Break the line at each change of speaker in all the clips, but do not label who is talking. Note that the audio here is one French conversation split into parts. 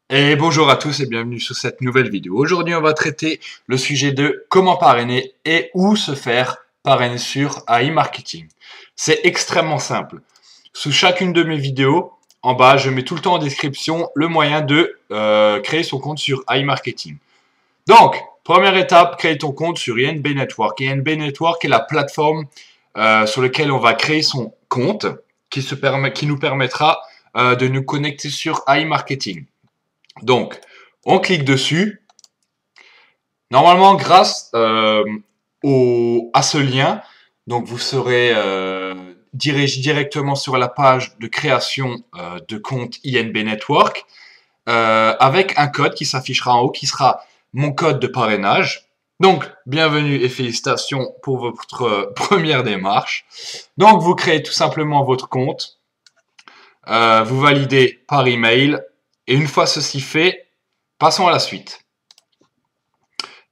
Et bonjour à tous et bienvenue sur cette nouvelle vidéo. Aujourd'hui, on va traiter le sujet de comment parrainer et où se faire parrainer sur AI Marketing. C'est extrêmement simple. Sous chacune de mes vidéos, en bas, je mets tout le temps en description le moyen de créer son compte sur AI Marketing. Donc, première étape, créer ton compte sur INB Network. INB Network est la plateforme sur laquelle on va créer son compte qui nous permettra de nous connecter sur AI Marketing. Donc, on clique dessus. Normalement, grâce à ce lien, donc vous serez dirigé directement sur la page de création de compte INB Network avec un code qui s'affichera en haut qui sera mon code de parrainage. Donc, bienvenue et félicitations pour votre première démarche. Donc, vous créez tout simplement votre compte, vous validez par email et une fois ceci fait, passons à la suite.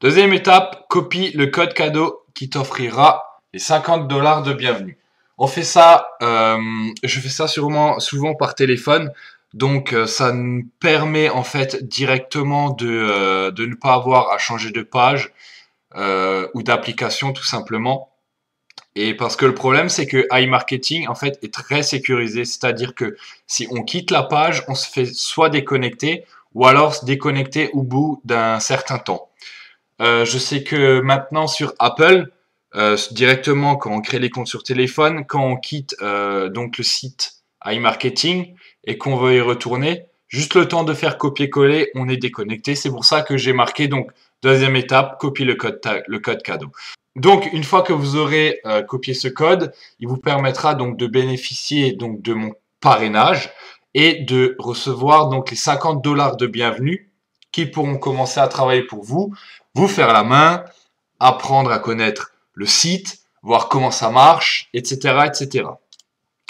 Deuxième étape, copie le code cadeau qui t'offrira les 50 $ de bienvenue. On fait ça, je fais ça souvent par téléphone, donc ça nous permet en fait directement de ne pas avoir à changer de page ou d'application tout simplement. Et parce que le problème, c'est que iMarketing, en fait, est très sécurisé. C'est-à-dire que si on quitte la page, on se fait soit déconnecter ou alors se déconnecter au bout d'un certain temps. Je sais que maintenant sur Apple, directement quand on crée les comptes sur téléphone, quand on quitte donc le site iMarketing et qu'on veut y retourner, juste le temps de faire copier-coller, on est déconnecté. C'est pour ça que j'ai marqué donc deuxième étape, copie le code cadeau. Donc une fois que vous aurez copié ce code, il vous permettra donc de bénéficier donc de mon parrainage et de recevoir donc les 50 $ de bienvenue qui pourront commencer à travailler pour vous, vous faire la main, apprendre à connaître le site, voir comment ça marche, etc., etc.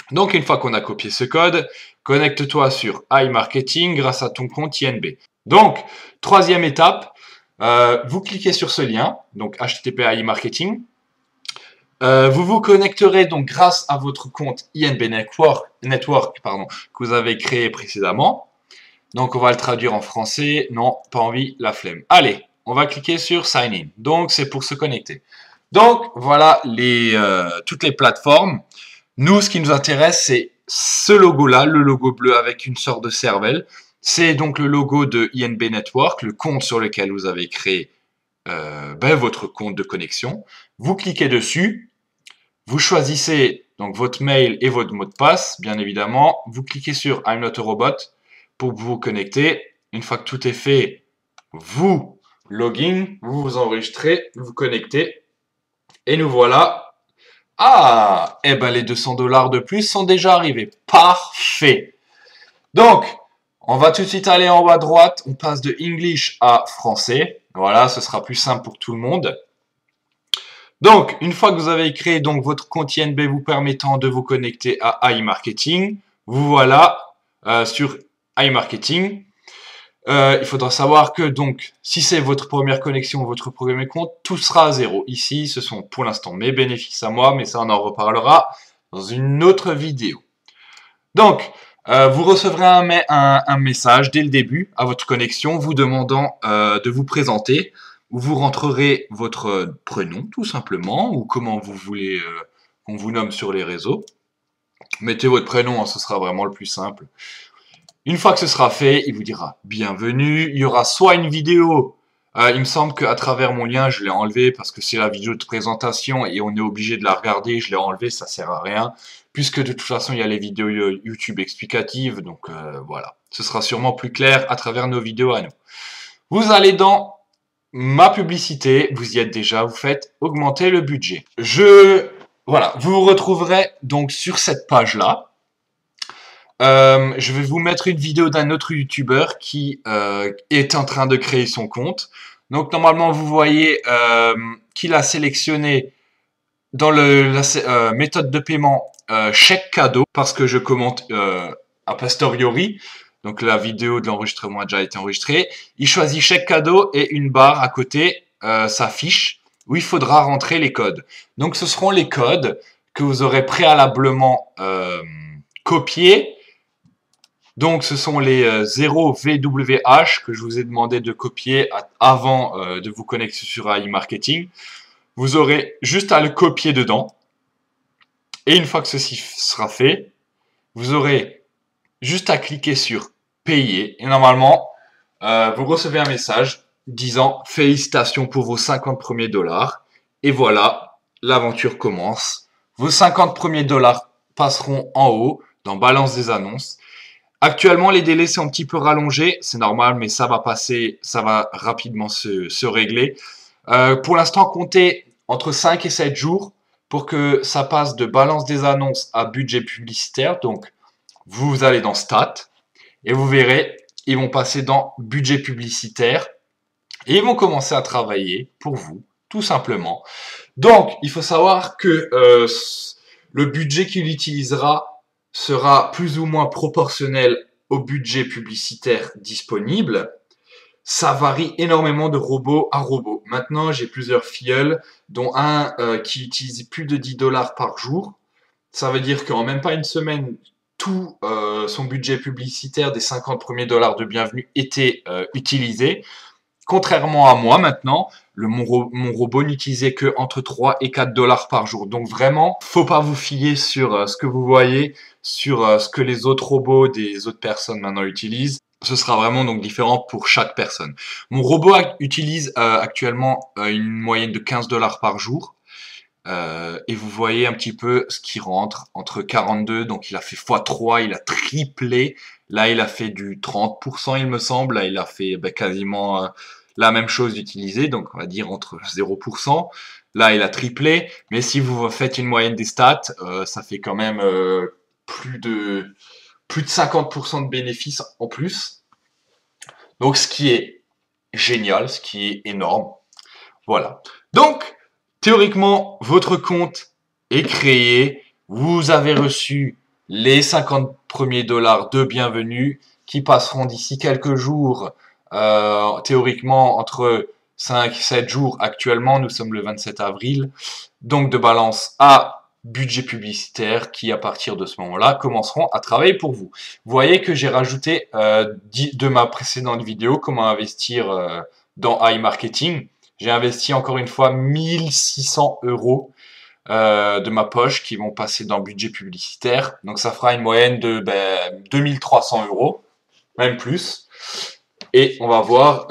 Donc, une fois qu'on a copié ce code, connecte-toi sur iMarketing grâce à ton compte INB. Donc, troisième étape, vous cliquez sur ce lien, donc HTTP iMarketing. Vous vous connecterez donc grâce à votre compte INB Network que vous avez créé précédemment. Donc, on va le traduire en français. Non, pas envie, la flemme. Allez, on va cliquer sur Sign In. Donc, c'est pour se connecter. Donc, voilà toutes les plateformes. Nous, ce qui nous intéresse, c'est ce logo-là, le logo bleu avec une sorte de cervelle. C'est donc le logo de INB Network, le compte sur lequel vous avez créé votre compte de connexion. Vous cliquez dessus. Vous choisissez donc votre mail et votre mot de passe, bien évidemment. Vous cliquez sur I'm not a robot pour vous connecter. Une fois que tout est fait, vous login, vous vous enregistrez, vous connectez. Et nous voilà. Ah, eh ben les 200 $ de plus sont déjà arrivés. Parfait. Donc, on va tout de suite aller en haut à droite. On passe de English à français. Voilà, ce sera plus simple pour tout le monde. Donc, une fois que vous avez créé donc votre compte INB vous permettant de vous connecter à iMarketing, vous voilà sur iMarketing. Il faudra savoir que donc, si c'est votre première connexion, votre premier compte, tout sera à zéro. Ici, ce sont pour l'instant mes bénéfices à moi, mais ça on en reparlera dans une autre vidéo. Donc, vous recevrez un message dès le début à votre connexion vous demandant de vous présenter, où vous rentrerez votre prénom tout simplement, ou comment vous voulez qu'on vous nomme sur les réseaux. Mettez votre prénom, hein, ce sera vraiment le plus simple. Une fois que ce sera fait, il vous dira bienvenue. Il y aura soit une vidéo, il me semble qu'à travers mon lien, je l'ai enlevé parce que c'est la vidéo de présentation et on est obligé de la regarder. Je l'ai enlevé, ça sert à rien. Puisque de toute façon, il y a les vidéos YouTube explicatives. Donc voilà, ce sera sûrement plus clair à travers nos vidéos à nous. Vous allez dans ma publicité, vous y êtes déjà, vous faites augmenter le budget. Voilà, vous vous retrouverez donc sur cette page-là. Je vais vous mettre une vidéo d'un autre youtubeur qui est en train de créer son compte. Donc normalement vous voyez qu'il a sélectionné dans la méthode de paiement chèque cadeau parce que je commente a posteriori. Donc la vidéo de l'enregistrement a déjà été enregistrée. Il choisit chèque cadeau et une barre à côté s'affiche où il faudra rentrer les codes. Donc ce seront les codes que vous aurez préalablement copiés Donc, ce sont les 0 VWH que je vous ai demandé de copier avant de vous connecter sur AI Marketing. Vous aurez juste à le copier dedans. Et une fois que ceci sera fait, vous aurez juste à cliquer sur payer. Et normalement, vous recevez un message disant félicitations pour vos 50 premiers dollars. Et voilà, l'aventure commence. Vos 50 premiers dollars passeront en haut dans balance des annonces. Actuellement, les délais sont un petit peu rallongés. C'est normal, mais ça va passer, ça va rapidement se régler. Pour l'instant, comptez entre 5 et 7 jours pour que ça passe de balance des annonces à budget publicitaire. Donc, vous allez dans Stats et vous verrez, ils vont passer dans budget publicitaire et ils vont commencer à travailler pour vous, tout simplement. Donc, il faut savoir que le budget qu'il utilisera sera plus ou moins proportionnel au budget publicitaire disponible. Ça varie énormément de robot à robot. Maintenant, j'ai plusieurs filleuls, dont un qui utilise plus de 10 dollars par jour. Ça veut dire qu'en même pas une semaine, tout son budget publicitaire des 50 premiers dollars de bienvenue était utilisé. Contrairement à moi maintenant, mon robot n'utilisait que entre 3 et 4 dollars par jour. Donc vraiment, faut pas vous fier sur ce que vous voyez, sur ce que les autres robots des autres personnes maintenant utilisent. Ce sera vraiment donc différent pour chaque personne. Mon robot utilise actuellement une moyenne de 15 dollars par jour. Et vous voyez un petit peu ce qui rentre entre 42, donc il a fait x3, il a triplé. Là, il a fait du 30%, il me semble. Là, il a fait quasiment la même chose d'utiliser, donc on va dire entre 0%. Là, il a triplé. Mais si vous faites une moyenne des stats, ça fait quand même plus de 50% de bénéfices en plus. Donc, ce qui est génial, ce qui est énorme. Voilà. Donc, théoriquement, votre compte est créé. Vous avez reçu les 50 premiers dollars de bienvenue qui passeront d'ici quelques jours, théoriquement entre 5 et 7 jours. Actuellement, nous sommes le 27 avril. Donc, de balance à budget publicitaire qui, à partir de ce moment-là, commenceront à travailler pour vous. Vous voyez que j'ai rajouté de ma précédente vidéo comment investir dans iMarketing. J'ai investi encore une fois 1600 euros de ma poche qui vont passer dans le budget publicitaire. Donc ça fera une moyenne de 2300 euros, même plus. Et on va voir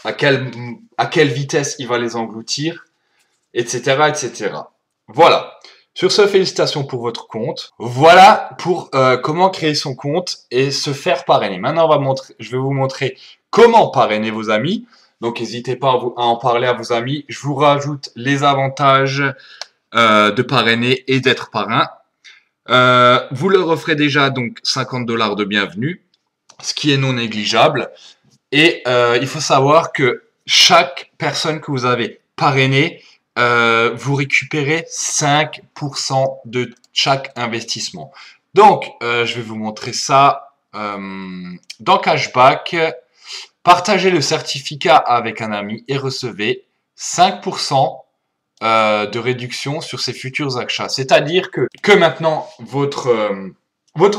à quelle vitesse il va les engloutir, etc., etc. Voilà. Sur ce, félicitations pour votre compte. Voilà pour comment créer son compte et se faire parrainer. Maintenant, je vais vous montrer comment parrainer vos amis. Donc, n'hésitez pas à en parler à vos amis. Je vous rajoute les avantages de parrainer et d'être parrain. Vous leur offrez déjà donc 50 dollars de bienvenue, ce qui est non négligeable. Et il faut savoir que chaque personne que vous avez parrainée, vous récupérez 5% de chaque investissement. Donc, je vais vous montrer ça dans Cashback. Partagez le certificat avec un ami et recevez 5% de réduction sur ses futurs achats. C'est-à-dire que maintenant, votre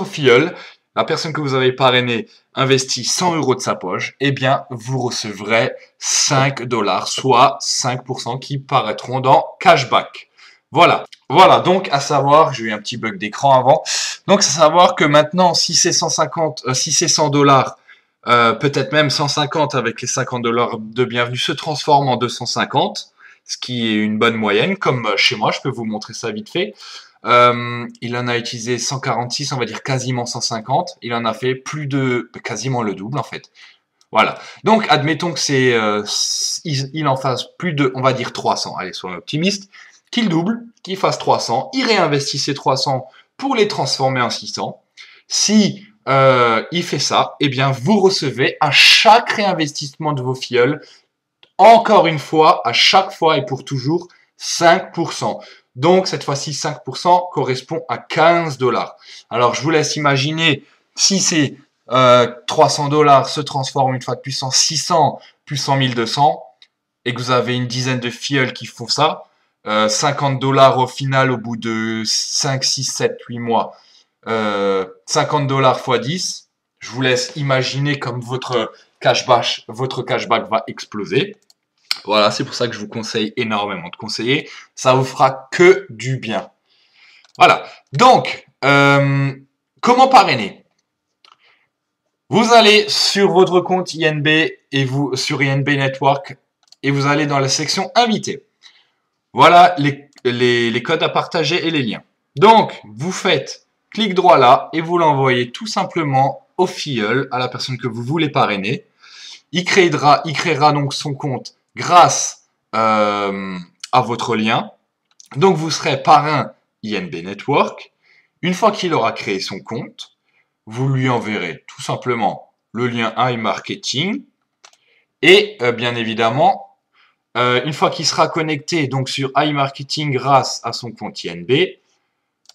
filleul, la personne que vous avez parrainée, investit 100 euros de sa poche, eh bien, vous recevrez 5 dollars, soit 5% qui paraîtront dans Cashback. Voilà. Voilà, donc à savoir, j'ai eu un petit bug d'écran avant, donc à savoir que maintenant, si c'est 100 dollars, peut-être même 150 avec les 50 dollars de bienvenue se transforme en 250, ce qui est une bonne moyenne, comme chez moi, je peux vous montrer ça vite fait. Il en a utilisé 146, on va dire quasiment 150. Il en a fait plus de quasiment le double en fait. Voilà. Donc admettons que il en fasse plus de, on va dire 300. Allez, soyons optimistes. Qu'il double, qu'il fasse 300. Il réinvestit ces 300 pour les transformer en 600. Si il fait ça, eh bien vous recevez à chaque réinvestissement de vos filleuls, encore une fois, à chaque fois et pour toujours, 5%. Donc, cette fois-ci, 5% correspond à 15 dollars. Alors, je vous laisse imaginer si ces 300 dollars se transforment une fois de plus en 600, plus en 1200, et que vous avez une dizaine de filleuls qui font ça, 50 dollars au final au bout de 5, 6, 7, 8 mois, 50 $ x 10. Je vous laisse imaginer comme votre cashback va exploser. Voilà, c'est pour ça que je vous conseille énormément de conseiller. Ça vous fera que du bien. Voilà. Donc, comment parrainer? Vous allez sur votre compte INB et vous sur INB Network et vous allez dans la section Invités. Voilà les codes à partager et les liens. Donc, vous faites clic droit là et vous l'envoyez tout simplement au filleul, à la personne que vous voulez parrainer. Il créera donc son compte grâce à votre lien. Donc, vous serez parrain INB Network. Une fois qu'il aura créé son compte, vous lui enverrez tout simplement le lien iMarketing. Et bien évidemment, une fois qu'il sera connecté donc sur iMarketing grâce à son compte INB,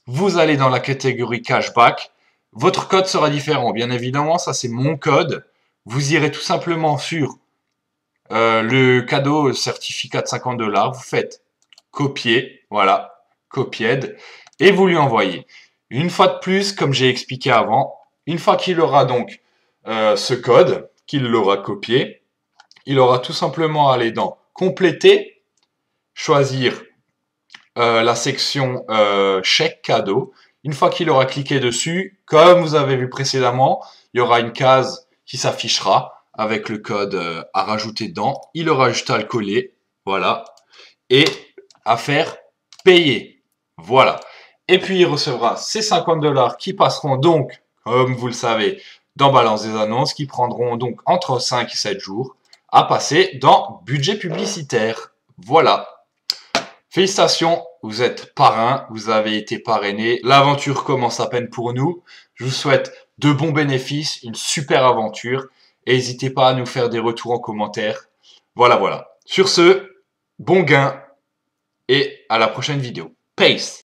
vous allez dans la catégorie cashback. Votre code sera différent. Bien évidemment, ça c'est mon code. Vous irez tout simplement sur le cadeau certificat de 50 $. Vous faites copier, voilà, copied, et vous lui envoyez. Une fois de plus, comme j'ai expliqué avant, une fois qu'il aura donc ce code, qu'il l'aura copié, il aura tout simplement à aller dans compléter, choisir la section chèque cadeau. Une fois qu'il aura cliqué dessus, comme vous avez vu précédemment, il y aura une case qui s'affichera avec le code à rajouter dedans. Il aura juste à le coller, voilà, et à faire payer. Voilà. Et puis il recevra ces 50 $ qui passeront donc, comme vous le savez, dans Balance des annonces, qui prendront donc entre 5 et 7 jours à passer dans budget publicitaire. Voilà. Félicitations, vous êtes parrain, vous avez été parrainé. L'aventure commence à peine pour nous. Je vous souhaite de bons bénéfices, une super aventure. Et n'hésitez pas à nous faire des retours en commentaire. Voilà, voilà. Sur ce, bon gain et à la prochaine vidéo. Peace!